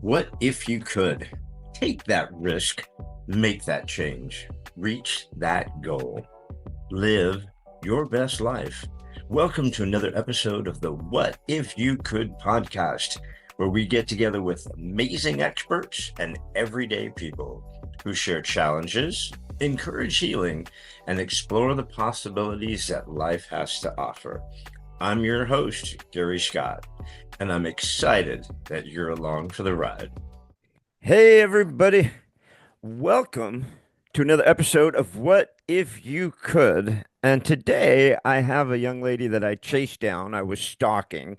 What if you could take that risk, make that change, reach that goal, live your best life? Welcome to another episode of the What If You Could podcast, where we get together with amazing experts and everyday people who share challenges, encourage healing, and explore the possibilities that life has to offer. I'm your host, Gary Scott, and I'm excited that you're along for the ride. Hey, everybody. Welcome to another episode of What If You Could. And today I have a young lady that I chased down. I was stalking.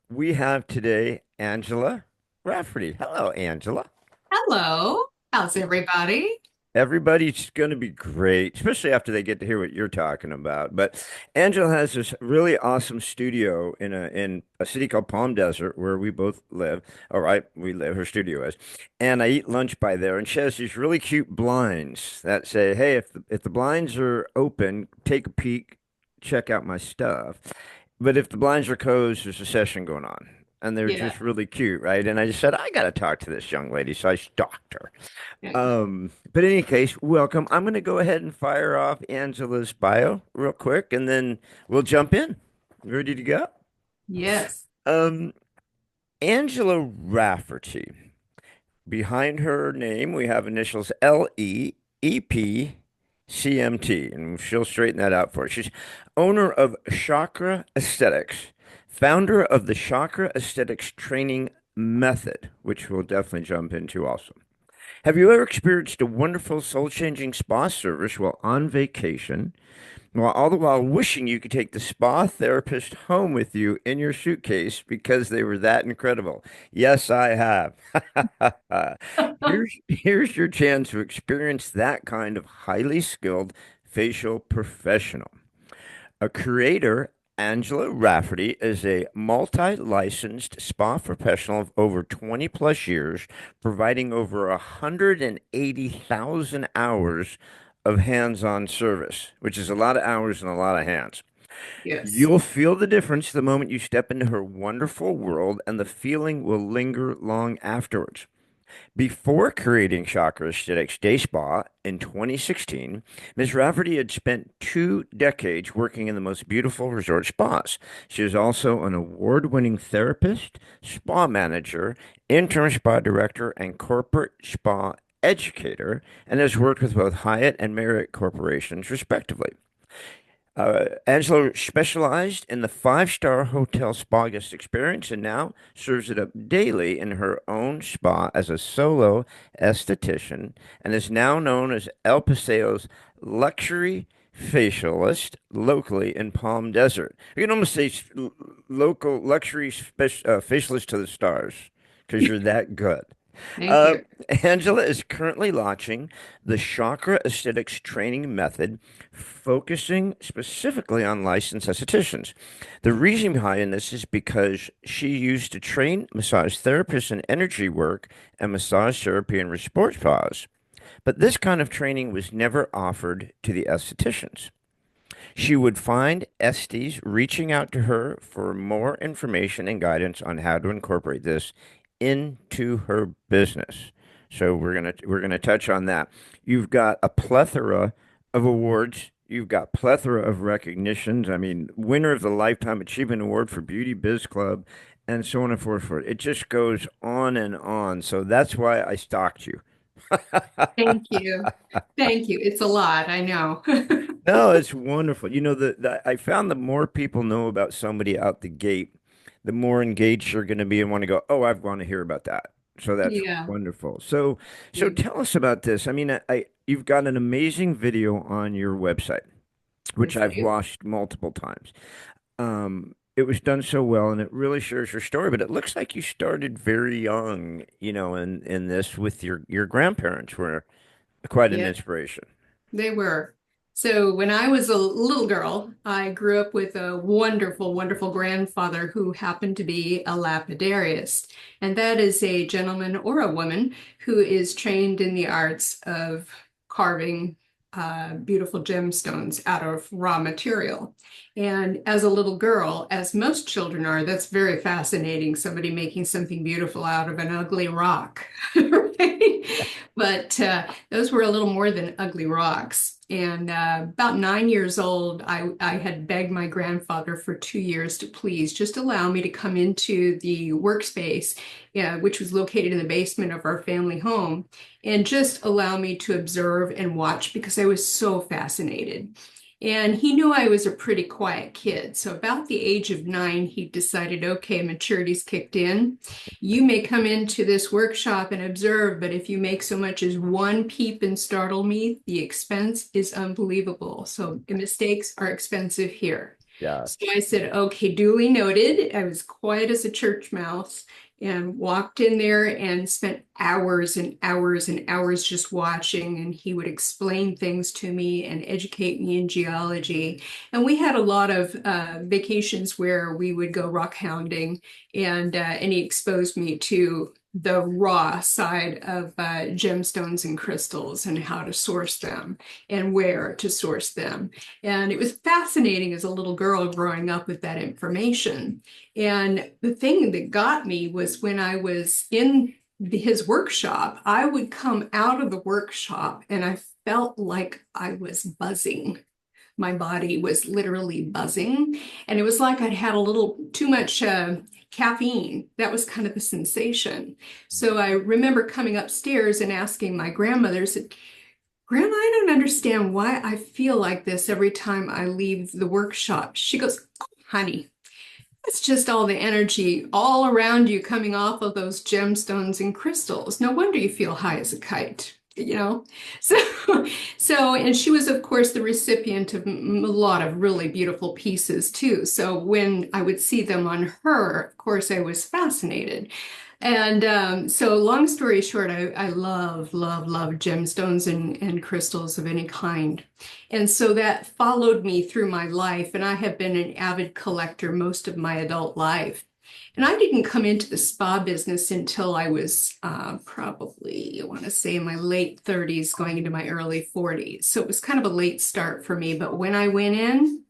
We have today Angela Rafferty. Hello, Angela. Hello. How's everybody? Everybody's going to be great, especially after they get to hear what you're talking about. But Angela has this really awesome studio in a city called Palm Desert, where we both live. All right, we live. Her studio is, and I eat lunch by there. And she has these really cute blinds that say, "Hey, if the blinds are open, take a peek, check out my stuff. But if the blinds are closed, there's a session going on." And they're Yeah. just really cute, right? And I just said, I got to talk to this young lady. So I stalked her. But in any case, welcome. I'm going to go ahead and fire off Angela's bio real quick, and then we'll jump in. Ready to go? Yes. Um, Angela Rafferty. Behind her name, we have initials LEEPCMT, and she'll straighten that out for us. She's owner of Chakra Esthetics, founder of the Chakra Esthetics Training Method, which we'll definitely jump into also. Have you ever experienced a wonderful soul-changing spa service while on vacation, while all the while wishing you could take the spa therapist home with you in your suitcase because they were that incredible? Yes, I have. Here's your chance to experience that kind of highly skilled facial professional. A creator, Angela Rafferty is a multi-licensed spa professional of over 20 plus years, providing over 180,000 hours of hands-on service, which is a lot of hours and a lot of hands. Yes. You'll feel the difference the moment you step into her wonderful world, and the feeling will linger long afterwards. Before creating Chakra Aesthetics Day Spa in 2016, Ms. Rafferty had spent 2 decades working in the most beautiful resort spas. She is also an award-winning therapist, spa manager, interim spa director, and corporate spa educator, and has worked with both Hyatt and Marriott corporations, respectively. Angelo specialized in the five-star hotel spa guest experience and now serves it up daily in her own spa as a solo esthetician and is now known as El Paseo's luxury facialist locally in Palm Desert. You can almost say local luxury facialist to the stars because you're that good. Thank Uh, you. Angela is currently launching the Chakra Aesthetics Training Method, focusing specifically on licensed estheticians. The reason behind this is because she used to train massage therapists in energy work and massage therapy and sports spas. But this kind of training was never offered to the estheticians. She would find esties reaching out to her for more information and guidance on how to incorporate this into her business. So we're gonna touch on that. You've got a plethora of awards. You've got plethora of recognitions. I mean, winner of the Lifetime Achievement Award for Beauty Biz Club, and so on and so forth. It just goes on and on. So that's why I stalked you. Thank you. Thank you. It's a lot, I know. No, it's wonderful. I found the more people know about somebody out the gate, the more engaged you're going to be and want to go, oh, I want to hear about that. So that's Yeah. wonderful. So tell us about this. I mean, you've got an amazing video on your website, which Yes, I I've do. watched multiple times. It was done so well, and it really shares your story. But it looks like you started very young, in this with your grandparents were quite an Yeah, inspiration. they were. So when I was a little girl, I grew up with a wonderful, wonderful grandfather who happened to be a lapidarius. And that is a gentleman or a woman who is trained in the arts of carving beautiful gemstones out of raw material. And as a little girl, as most children are, that's very fascinating. Somebody making something beautiful out of an ugly rock, right? But those were a little more than ugly rocks. And about 9 years old, I had begged my grandfather for 2 years to please just allow me to come into the workspace, yeah, which was located in the basement of our family home, and just allow me to observe and watch because I was so fascinated. And he knew I was a pretty quiet kid. So about the age of 9, he decided, okay, maturity's kicked in. You may come into this workshop and observe, but if you make so much as one peep and startle me, the expense is unbelievable. So mistakes are expensive here. Yeah. So I said, okay, duly noted. I was quiet as a church mouse and walked in there and spent hours and hours and hours just watching. And he would explain things to me and educate me in geology. And we had a lot of vacations where we would go rock hounding, and he exposed me to the raw side of gemstones and crystals and how to source them and where to source them. And it was fascinating as a little girl growing up with that information. And the thing that got me was when I was in his workshop, I would come out of the workshop and I felt like I was buzzing. My body was literally buzzing. And it was like I'd had a little too much caffeine. That was kind of the sensation. So I remember coming upstairs and asking my grandmother, said, Grandma, I don't understand why I feel like this every time I leave the workshop. She goes, oh, honey, it's just all the energy all around you coming off of those gemstones and crystals. No wonder you feel high as a kite, you know? So, and she was, of course, the recipient of a lot of really beautiful pieces too. So when I would see them on her, of course, I was fascinated. And so, long story short, I love, love, love gemstones and crystals of any kind. And so that followed me through my life. And I have been an avid collector most of my adult life. And I didn't come into the spa business until I was probably, I want to say, in my late 30s, going into my early 40s. So it was kind of a late start for me. But when I went in,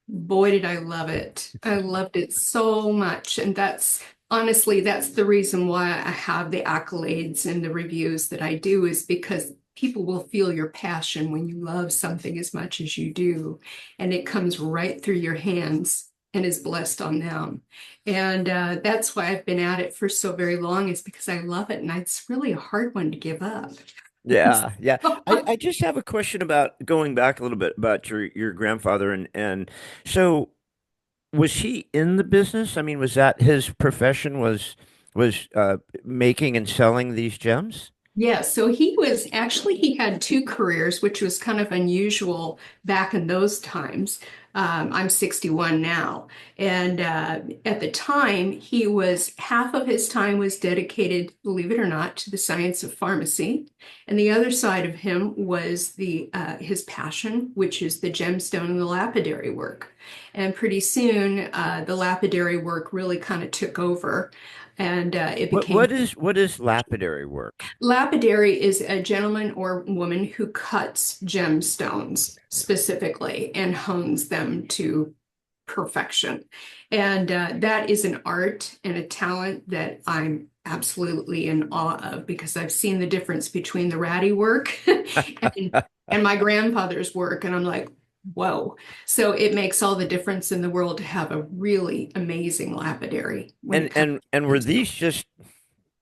boy, did I love it. I loved it so much. And that's honestly, that's the reason why I have the accolades and the reviews that I do, is because people will feel your passion when you love something as much as you do. And it comes right through your hands and is blessed on them. And that's why I've been at it for so very long, is because I love it. And it's really a hard one to give up. Yeah, yeah. I just have a question about going back a little bit about your grandfather and so was he in the business? I mean, was that his profession was making and selling these gems? Yeah, so he was actually, he had two careers, which was kind of unusual back in those times. I'm 61 now. And at the time, he was, half of his time was dedicated, believe it or not, to the science of pharmacy. And the other side of him was his passion, which is the gemstone and the lapidary work. And pretty soon, the lapidary work really kind of took over. And it What became what is lapidary work? Lapidary is a gentleman or woman who cuts gemstones specifically and hones them to perfection. And that is an art and a talent that I'm absolutely in awe of, because I've seen the difference between the ratty work and my grandfather's work. And I'm like, whoa. So it makes all the difference in the world to have a really amazing lapidary when And it comes and to were gemstones. these just,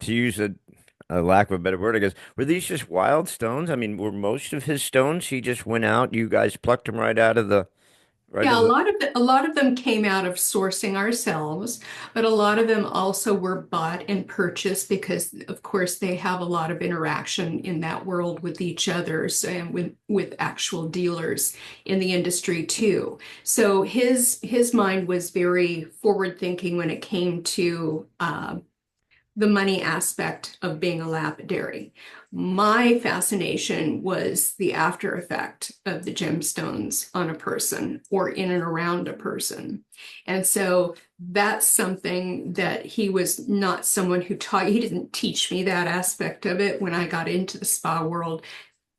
to use a lack of a better word, I guess, were these just wild stones? I mean, were most of his stones he just went out, you guys plucked them right out of the right Yeah, of the a lot of them came out of sourcing ourselves, but a lot of them also were bought and purchased because, of course, they have a lot of interaction in that world with each other and with actual dealers in the industry too. So his mind was very forward thinking when it came to the money aspect of being a lapidary. My fascination was the after effect of the gemstones on a person or in and around a person. And so that's something that he was not someone who taught, he didn't teach me that aspect of it when I got into the spa world.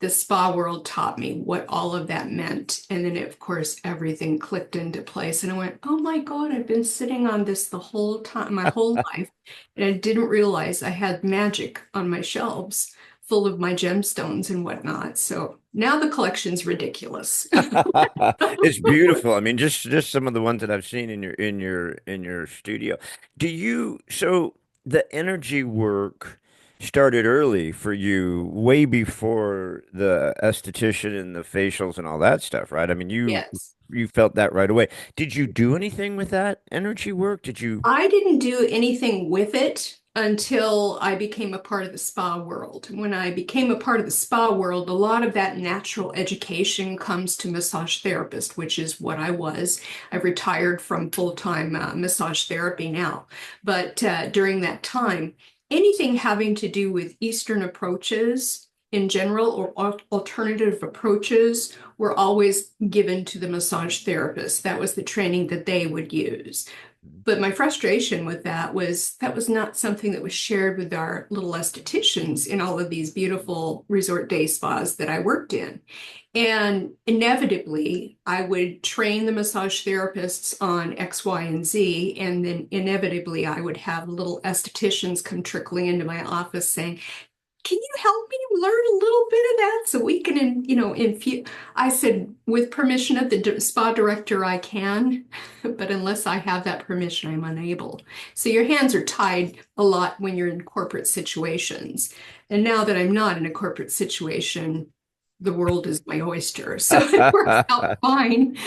the spa world taught me what all of that meant. And then, of course, everything clicked into place. And I went, oh my God, I've been sitting on this the whole time, my whole life. And I didn't realize I had magic on my shelves full of my gemstones and whatnot. So now the collection's ridiculous. It's beautiful. I mean, just some of the ones that I've seen in your studio. Do you so the energy work started early for you, way before the esthetician and the facials and all that stuff, right? I mean, Yes. you felt that right away. Did you do anything with that energy work? Did you? I didn't do anything with it until I became a part of the spa world. When I became a part of the spa world, a lot of that natural education comes to massage therapist, which is what I was. I've retired from full-time massage therapy now. But during that time, anything having to do with Eastern approaches in general or alternative approaches were always given to the massage therapist. That was the training that they would use. But my frustration with that was not something that was shared with our little estheticians in all of these beautiful resort day spas that I worked in. And inevitably, I would train the massage therapists on X, Y, and Z. And then inevitably, I would have little estheticians come trickling into my office saying, can you help me learn a little bit of that so we can, infuse? I said, with permission of the spa director, I can, but unless I have that permission, I'm unable. So your hands are tied a lot when you're in corporate situations. And now that I'm not in a corporate situation, the world is my oyster. So it works out fine.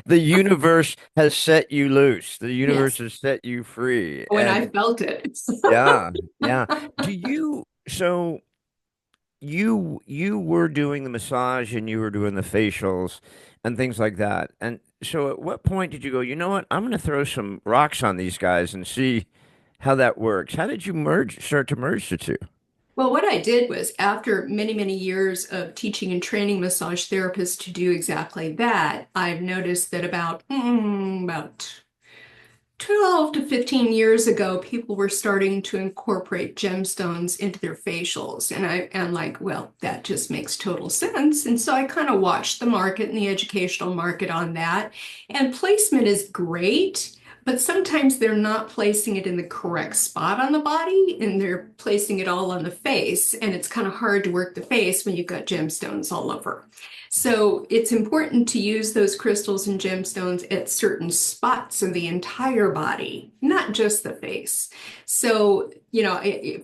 The universe has set you loose. The universe Yes, has set you free. when I And felt it. yeah, yeah. Do you, so you were doing the massage and you were doing the facials and things like that. And so at what point did you go, you know what? I'm going to throw some rocks on these guys and see how that works. How did you start to merge the two? Well, what I did was after many, many years of teaching and training massage therapists to do exactly that, I've noticed that about 12 to 15 years ago, people were starting to incorporate gemstones into their facials. And I am like, well, that just makes total sense. And so I kind of watched the market and the educational market on that. And placement is great, but sometimes they're not placing it in the correct spot on the body and they're placing it all on the face. And it's kind of hard to work the face when you've got gemstones all over. So it's important to use those crystals and gemstones at certain spots of the entire body, not just the face. So,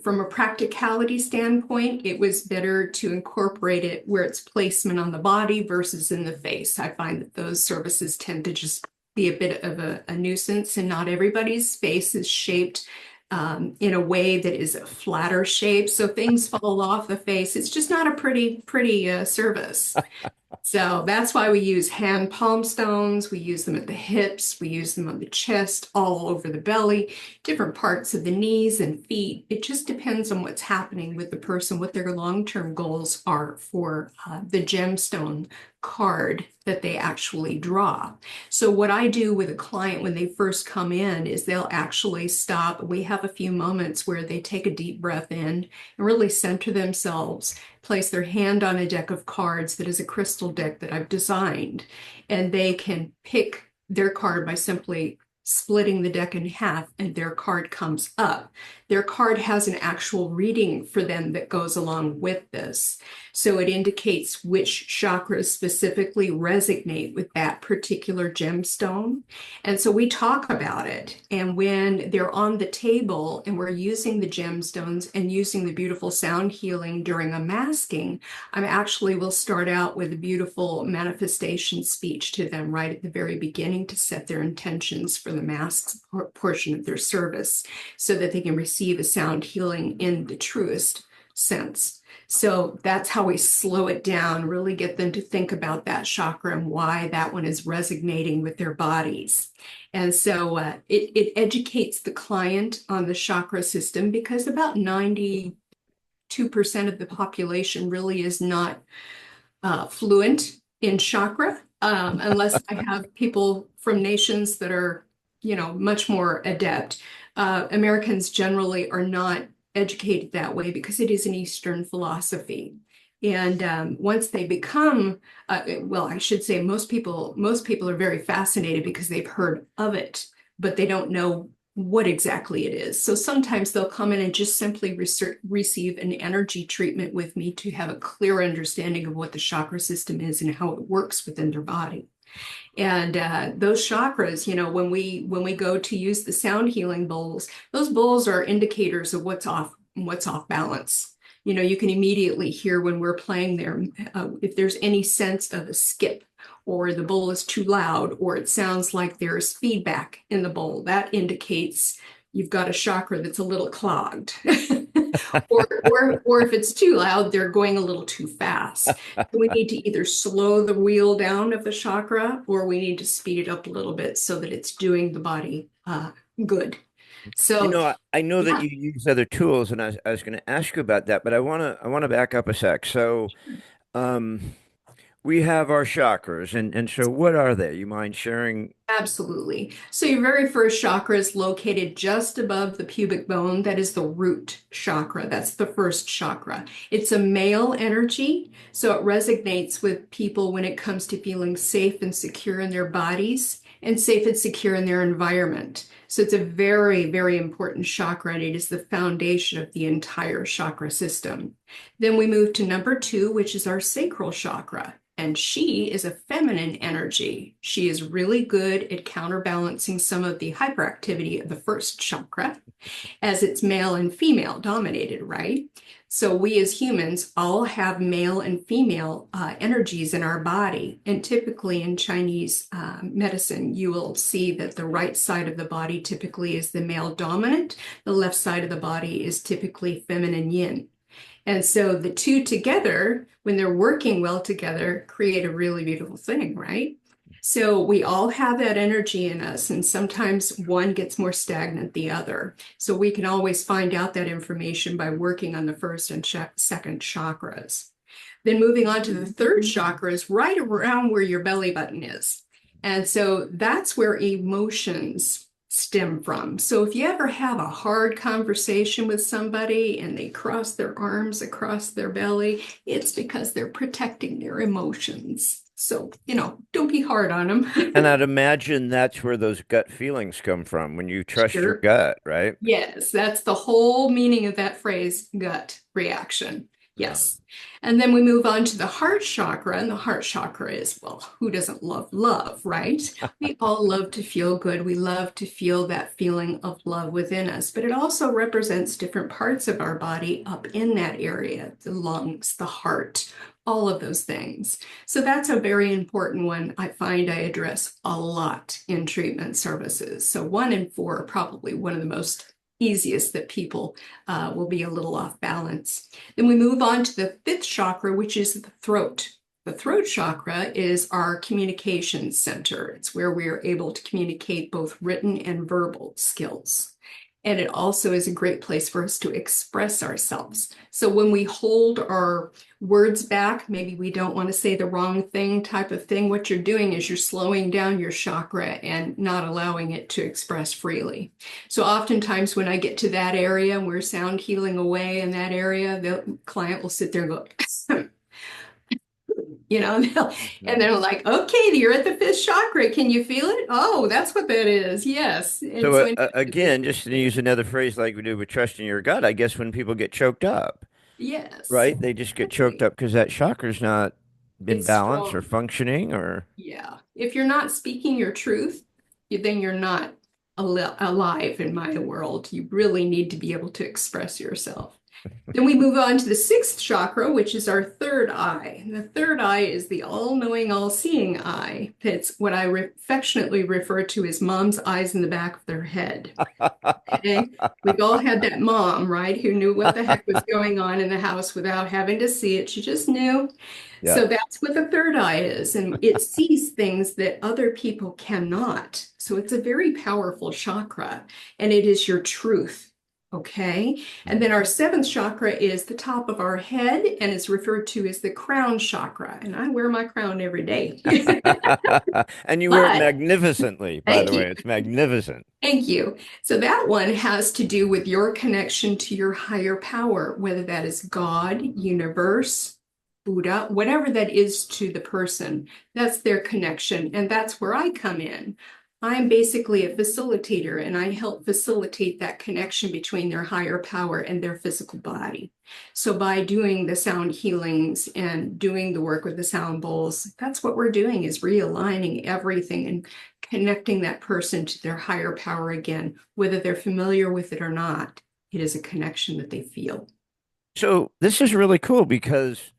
from a practicality standpoint, it was better to incorporate it where it's placement on the body versus in the face. I find that those services tend to just be a bit of a nuisance, and not everybody's face is shaped in a way that is a flatter shape. So things fall off the face. It's just not a pretty service. So that's why we use hand palm stones. We use them at the hips. We use them on the chest, all over the belly, different parts of the knees and feet. It just depends on what's happening with the person, what their long-term goals are for the gemstone card that they actually draw. So what I do with a client when they first come in is they'll actually stop. We have a few moments where they take a deep breath in and really center themselves, place their hand on a deck of cards that is a crystal deck that I've designed, and they can pick their card by simply splitting the deck in half and their card comes up. Their card has an actual reading for them that goes along with this. So it indicates which chakras specifically resonate with that particular gemstone. And so we talk about it. And when they're on the table and we're using the gemstones and using the beautiful sound healing during a masking, I actually will start out with a beautiful manifestation speech to them right at the very beginning to set their intentions for the masks portion of their service so that they can receive a sound healing in the truest sense. So that's how we slow it down, really get them to think about that chakra and why that one is resonating with their bodies. And so it educates the client on the chakra system because about 92% of the population really is not fluent in chakra, unless I have people from nations that are, much more adept. Americans generally are not educated that way because it is an Eastern philosophy. And once they become, well, I should say most people are very fascinated because they've heard of it, but they don't know what exactly it is. So sometimes they'll come in and just simply receive an energy treatment with me to have a clear understanding of what the chakra system is and how it works within their body. And those chakras, when we go to use the sound healing bowls, those bowls are indicators of what's off balance. You can immediately hear when we're playing there if there's any sense of a skip, or the bowl is too loud, or it sounds like there's feedback in the bowl. That indicates you've got a chakra that's a little clogged. Or if it's too loud, they're going a little too fast. So we need to either slow the wheel down of the chakra, or we need to speed it up a little bit so that it's doing the body good. You So know, I know that yeah, you use other tools, and I was going to ask you about that, but I want to back up a sec. So, um, we have our chakras, and so what are they? You mind sharing? absolutely. So your very first chakra is located just above the pubic bone. That is the root chakra. That's the first chakra. It's a male energy, so it resonates with people when it comes to feeling safe and secure in their bodies and safe and secure in their environment. So it's a very, very important chakra, and it is the foundation of the entire chakra system. Then we move to number two, which is our sacral chakra. And she is a feminine energy. She is really good at counterbalancing some of the hyperactivity of the first chakra, as it's male and female dominated, right? So we as humans all have male and female energies in our body. And typically in Chinese medicine, you will see that the right side of the body typically is the male dominant. The left side of the body is typically feminine yin. And so the two together, when they're working well together, create a really beautiful thing, right? So we all have that energy in us, and sometimes one gets more stagnant than the other. So we can always find out that information by working on the first and second chakras. Then moving on to the third chakra is right around where your belly button is. And so that's where emotions stem from. So if you ever have a hard conversation with somebody and they cross their arms across their belly, it's because they're protecting their emotions. So, don't be hard on And them. I'd imagine that's where those gut feelings come from when you trust your Sure. gut, right? Yes, that's the whole meaning of that phrase, gut reaction. Um, Yes. And then we move on to the heart chakra, and the heart chakra is, well, who doesn't love love, right? We all love to feel good. We love to feel that feeling of love within us, but it also represents different parts of our body up in that area, the lungs, the heart, all of those things. So that's a very important one. I find I address a lot in treatment services. So one in four are probably one of the most easiest that people will be a little off balance. Then we move on to the fifth chakra, which is the throat. The throat chakra is our communication center. It's where we are able to communicate both written and verbal skills. And it also is a great place for us to express ourselves. So when we hold our words back, maybe we don't want to say the wrong thing type of thing, what you're doing is you're slowing down your chakra and not allowing it to express freely. So oftentimes when I get to that area and we're sound healing away in that area, the client will sit there and go, and mhm. they're like, okay, you're at the fifth chakra. Can you feel it? Oh, that's what that is. Yes. And So so again, just to use another phrase like we do with trusting your gut, I guess when people get choked up, yes, right? They just get choked exactly. up because that chakra's not in It's balance or strong. functioning or Yeah. If you're not speaking your truth, then you're not alive in my world. You really need to be able to express yourself. Then we move on to the sixth chakra, which is our third eye. And the third eye is the all-knowing, all-seeing eye. It's what I affectionately refer to as mom's eyes in the back of their head. Okay? We've all had that mom, right, who knew what the heck was going on in the house without having to see it. She just knew. yeah. So that's what the third eye is, and it sees things that other people cannot. So it's a very powerful chakra, and it is your truth. Okay. And then our seventh chakra is the top of our head and is referred to as the crown chakra. And I wear my crown every day. And you wear it But magnificently, by thank the way. you. It's magnificent. Thank you. So that one has to do with your connection to your higher power, whether that is God, universe, Buddha, whatever that is to the person. That's their connection. And that's where I come in. I'm basically a facilitator and I help facilitate that connection between their higher power and their physical body. So by doing the sound healings and doing the work with the sound bowls, that's what we're doing is realigning everything and connecting that person to their higher power again, whether they're familiar with it or not. It is a connection that they feel. So this is really cool because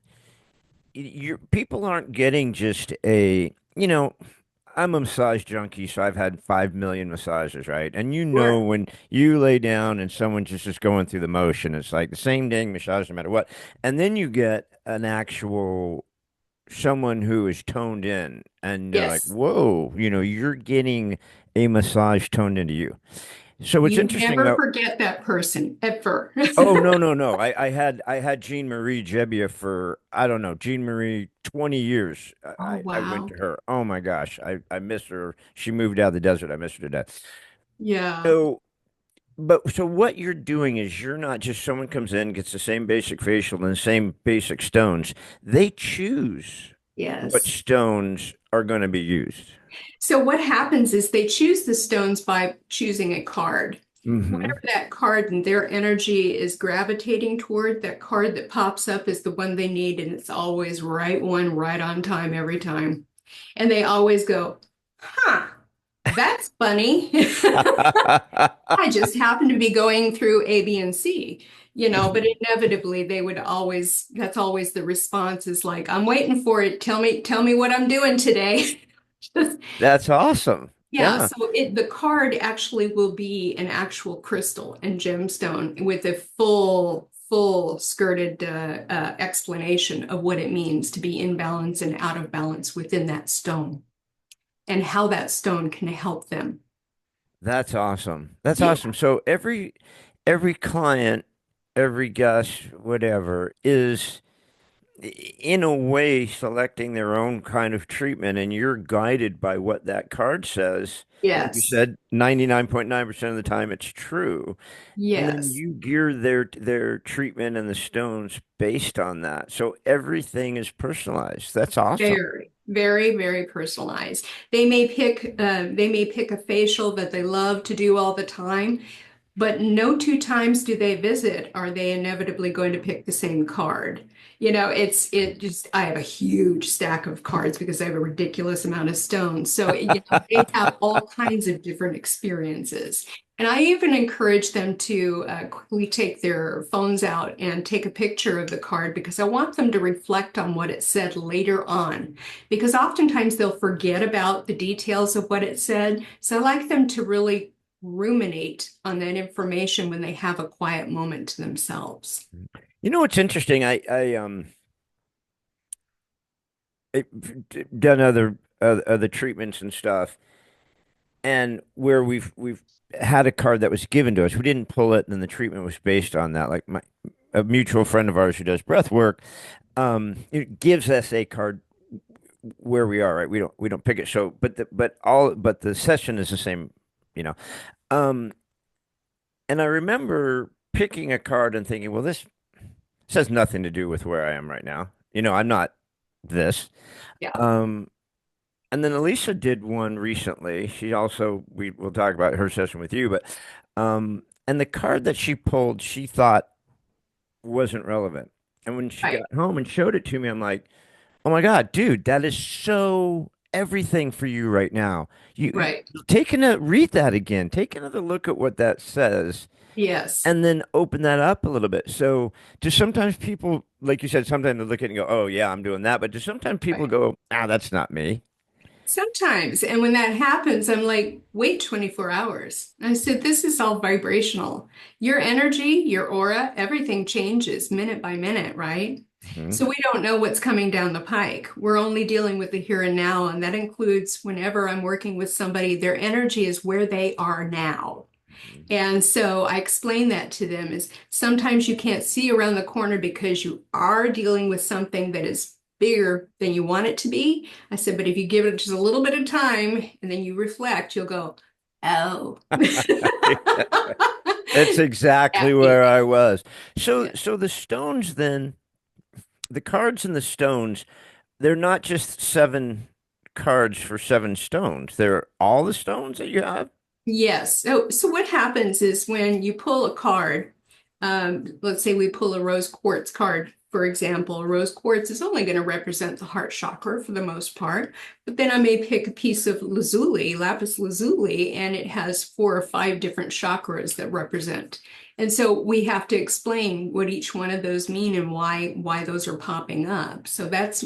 your people aren't getting just I'm a massage junkie, so I've had 5 million massages, right? And Sure. when you lay down and someone's just going through the motion, it's like the same dang massage no matter what. And then you get an actual someone who is toned in and they're like, Yes. whoa, you're getting a massage toned into you. So it's You interesting never though. forget that person ever. Oh no, no, no. I had Jean Marie Jebbia for I don't know, Jean Marie 20 years. Oh, I went wow. to her. Oh my gosh. I miss her. She moved out of the desert. I miss her to death. Yeah. So so what you're doing is you're not just someone comes in, gets the same basic facial and the same basic stones. They choose what Yes. stones are going to be used. So what happens is they choose the stones by choosing a card. Hmm. Whatever that card and their energy is gravitating toward, that card that pops up is the one they need, and it's always right one, right on time every time. And they always go, huh, that's funny. I just happen to be going through A, B, and C, but inevitably they would always, that's always the response is like, I'm waiting for it. Tell me what I'm doing today. That's awesome. Yeah, Yeah. so the card actually will be an actual crystal and gemstone with a full skirted explanation of what it means to be in balance and out of balance within that stone and how that stone can help them. That's awesome. That's Yeah. awesome. So every client, every guest, whatever, is in a way selecting their own kind of treatment, and you're guided by what that card says. Like you Yes. said, 99.9% of the time it's true. And then Yes. you gear their treatment and the stones based on that. So everything is personalized. That's awesome. Very, very, very personalized. They may pick a facial that they love to do all the time, but no two times do they visit are they inevitably going to pick the same card. It just I have a huge stack of cards because I have a ridiculous amount of stones. So, they have all kinds of different experiences. And I even encourage them to quickly take their phones out and take a picture of the card because I want them to reflect on what it said later on. Because oftentimes they'll forget about the details of what it said. So I like them to really ruminate on that information when they have a quiet moment to themselves. You know what's interesting? I've done other treatments and stuff, and where we've had a card that was given to us. We didn't pull it, and then the treatment was based on that. Like a mutual friend of ours who does breath work, it gives us a card where we are. Right, we don't pick it. So, but the session is the same. You know, um, and I remember picking a card and thinking, well, this has nothing to do with where I am right now. I'm not this. Yeah, Um, And then Elisa did one recently. She also we'll talk about her session with you, but and the card that she pulled, she thought wasn't relevant. And when she right, got home and showed it to me, I'm like, "Oh my God, dude, that is so everything for you right now. right. Take read that again. Take another look at what that says, Yes, and then open that up a little bit." So, do sometimes people, like you said, sometimes they look at it and go, "Oh yeah, I'm doing that," but do sometimes people right. go, "Ah, that's not me." Sometimes, and when that happens, I'm like, wait 24 hours. I said, this is all vibrational. Your energy, your aura, everything changes minute by minute, right? Mhm. So we don't know what's coming down the pike. We're only dealing with the here and now, and that includes whenever I'm working with somebody, their energy is where they are now. And so I explain that to them is sometimes you can't see around the corner because you are dealing with something that is bigger than you want it to be. I said, but if you give it just a little bit of time and then you reflect, you'll go, oh. That's Yeah, exactly where I was. So, yeah. so the stones then, the cards and the stones, they're not just seven cards for seven stones. They're all the stones that you have. Yes. So what happens is when you pull a card, let's say we pull a rose quartz card, for example, rose quartz is only going to represent the heart chakra for the most part, but then I may pick a piece of lazuli, lapis lazuli, and it has 4 or 5 different chakras that represent. And so we have to explain what each one of those mean and why those are popping up. So that's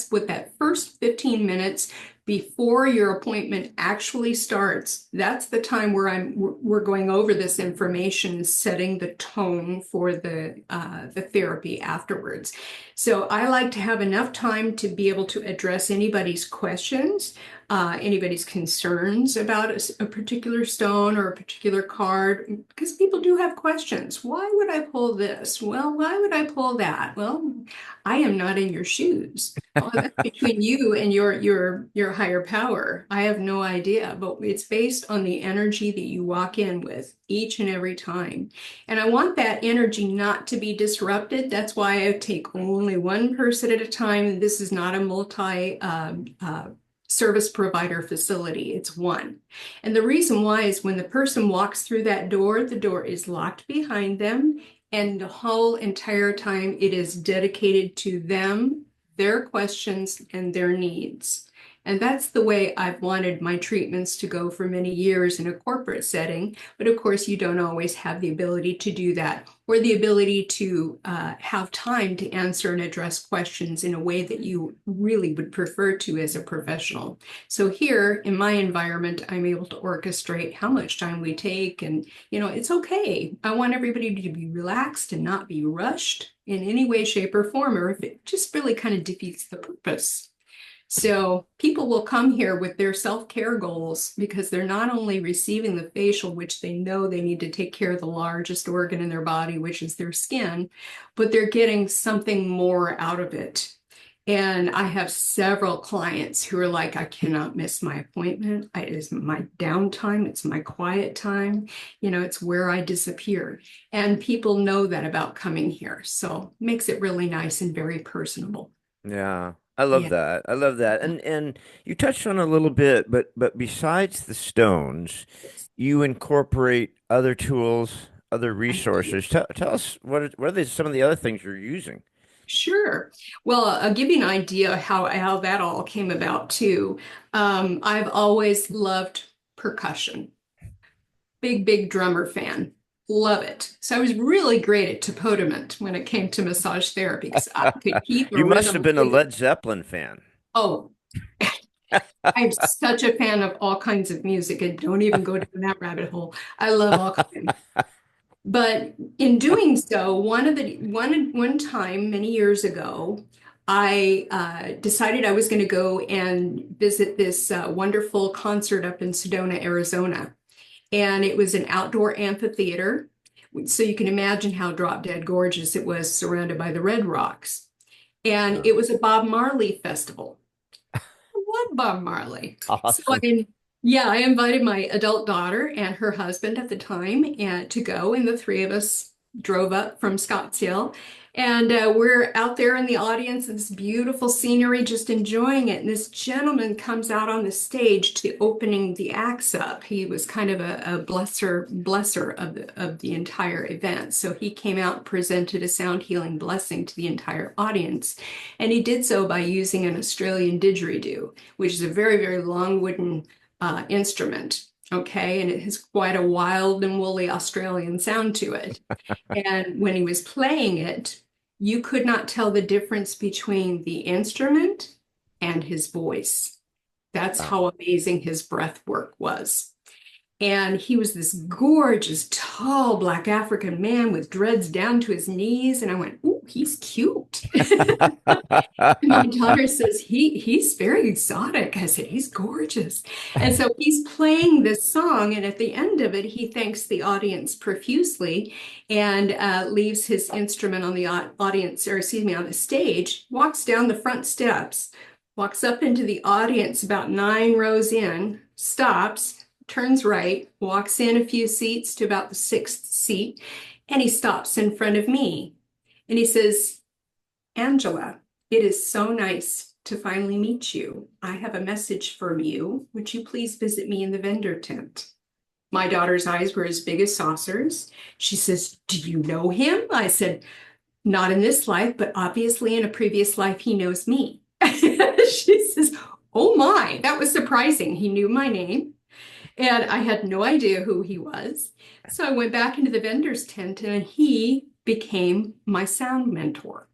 what that first 15 minutes before your appointment actually starts. That's the time where we're going over this information, setting the tone for the therapy afterwards. So I like to have enough time to be able to address anybody's questions, anybody's concerns about a particular stone or a particular card, because people do have questions. Why would I pull this? Well, why would I pull that? Well, I am not in your shoes. Oh, that's between you and your higher power. I have no idea, but it's based on the energy that you walk in with each and every time. And I want that energy not to be disrupted. That's why I take only one person at a time. This is not a multi service provider facility. It's one. And the reason why is when the person walks through that door, the door is locked behind them. And the whole entire time it is dedicated to them, their questions, and their needs. And that's the way I've wanted my treatments to go for many years in a corporate setting. But of course, you don't always have the ability to do that or the ability to have time to answer and address questions in a way that you really would prefer to as a professional. So here in my environment, I'm able to orchestrate how much time we take. And, it's okay. I want everybody to be relaxed and not be rushed in any way, shape, or form, or if it just really kind of defeats the purpose. So people will come here with their self-care goals because they're not only receiving the facial, which they know they need to take care of the largest organ in their body, which is their skin, but they're getting something more out of it. And I have several clients who are like, I cannot miss my appointment. It is my downtime. It's my quiet time. It's where I disappear. And people know that about coming here. So it makes it really nice and very personable. Yeah, I love Yeah. that. I love that. And you touched on it a little bit, but besides the stones, you incorporate other tools, other I do. resources. Tell us what are some of the other things you're using? Sure. Well, I'll give you an idea how that all came about too. I've always loved percussion. Big, big drummer fan. Love it. So I was really great at topotomint when it came to massage therapy because I could keep a You must have rhythm been a moving. Led Zeppelin fan. Oh, I'm such a fan of all kinds of music and don't even go down that rabbit hole. I love all kinds. But in doing so, one time many years ago, I decided I was going to go and visit this wonderful concert up in Sedona, Arizona, and it was an outdoor amphitheater. So you can imagine how drop dead gorgeous it was, surrounded by the Red Rocks. And Yeah. it was a Bob Marley festival. I love Bob Marley. So Awesome. I invited my adult daughter and her husband at the time and to go, and the three of us drove up from Scottsdale. And we're out there in the audience, this beautiful scenery, just enjoying it. And this gentleman comes out on the stage to opening the acts up. He was kind of a blesser of the entire event. So he came out and presented a sound healing blessing to the entire audience. And he did so by using an Australian didgeridoo, which is a very, very long wooden instrument. Okay, and it has quite a wild and woolly Australian sound to it. And when he was playing it, you could not tell the difference between the instrument and his voice. That's Wow. how amazing his breath work was. And he was this gorgeous, tall, black African man with dreads down to his knees. And I went, "Ooh, he's cute." My daughter says he's very exotic. I said he's gorgeous. And so he's playing this song, and at the end of it, he thanks the audience profusely and leaves his instrument on the audience, or excuse me, on the stage, walks down the front steps, walks up into the audience about 9 rows in, stops, turns right, walks in a few seats to about the 6th seat, and he stops in front of me. And he says, Angela, it is so nice to finally meet you. I have a message from you. Would you please visit me in the vendor tent? My daughter's eyes were as big as saucers. She says, "Do you know him?" I said, "Not in this life, but obviously in a previous life, he knows me." She says, "Oh my, that was surprising. He knew my name." And I had no idea who he was. So I went back into the vendor's tent and he became my sound mentor.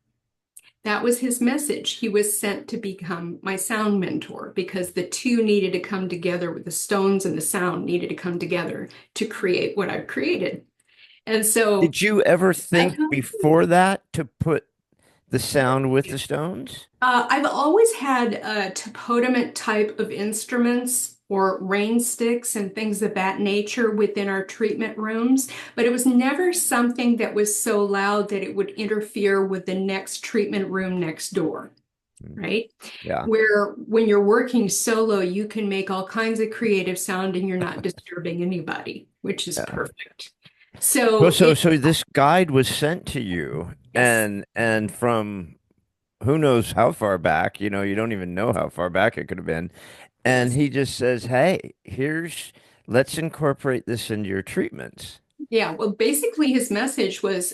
That was his message. He was sent to become my sound mentor because the two needed to come together with the stones and the sound needed to come together to create what I've created. And so Did you ever that's think how before that to put the sound with the stones? I've always had topotoment type of instruments or rain sticks and things of that nature within our treatment rooms, but it was never something that was so loud that it would interfere with the next treatment room next door, right? Yeah. Where when you're working solo, you can make all kinds of creative sound and you're not disturbing anybody, which is Yeah. perfect. Well, So so it, so this guide was sent to you yes. and from who knows how far back, you don't even know how far back it could have been. And Yes. he just says, "Hey, let's incorporate this into your treatments." Yeah, well, basically his message was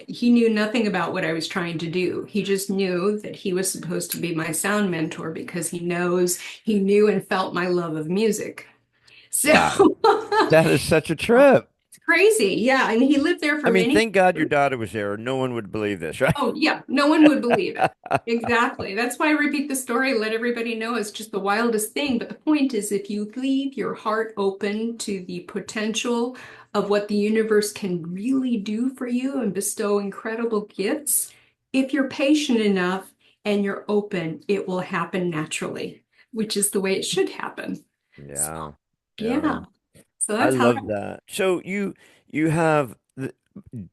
he knew nothing about what I was trying to do. He just knew that he was supposed to be my sound mentor because he knew and felt my love of music. So Wow. That is such a trip. it's crazy. Yeah, and he lived there I for mean, many thank God your years. daughter was there, or no one would believe this, right? Oh, yeah, no one would believe it. Exactly. That's why I repeat the story, let everybody know it's just the wildest thing. But the point is, if you leave your heart open to the potential of what the universe can really do for you and bestow incredible gifts, if you're patient enough and you're open, it will happen naturally, which is the way it should happen. So, Yeah. Yeah. yeah. So I that's how love that. So you have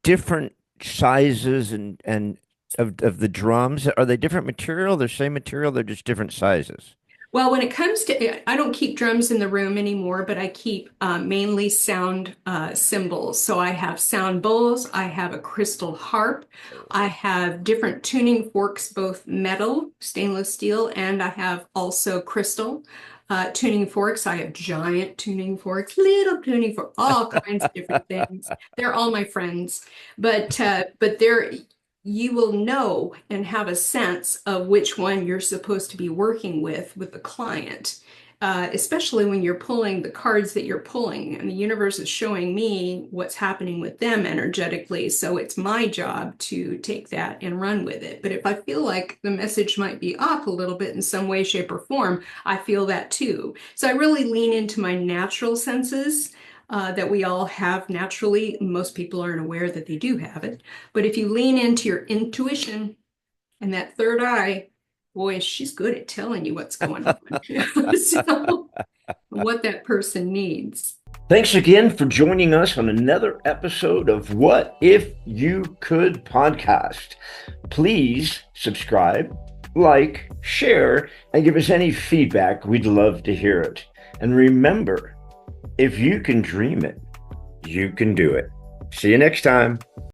different sizes and of the drums. Are they different material? They're same material, they're just different sizes. Well, when it comes to, I don't keep drums in the room anymore, but I keep mainly sound cymbals. So I have sound bowls, I have a crystal harp, I have different tuning forks, both metal, stainless steel, and I have also crystal tuning forks. I have giant tuning forks, little tuning forks, all kinds of different things. They're all my friends, but they're you will know and have a sense of which one you're supposed to be working with the client, especially when you're pulling the cards that you're pulling. And the universe is showing me what's happening with them energetically. So it's my job to take that and run with it. But if I feel like the message might be off a little bit in some way, shape, or form, I feel that too. So I really lean into my natural senses that we all have naturally. Most people aren't aware that they do have it. But if you lean into your intuition and that third eye, boy, she's good at telling you what's going on. So, what that person needs. Thanks again for joining us on another episode of What If You Could podcast. Please subscribe, like, share, and give us any feedback. We'd love to hear it. And remember, if you can dream it, you can do it. See you next time.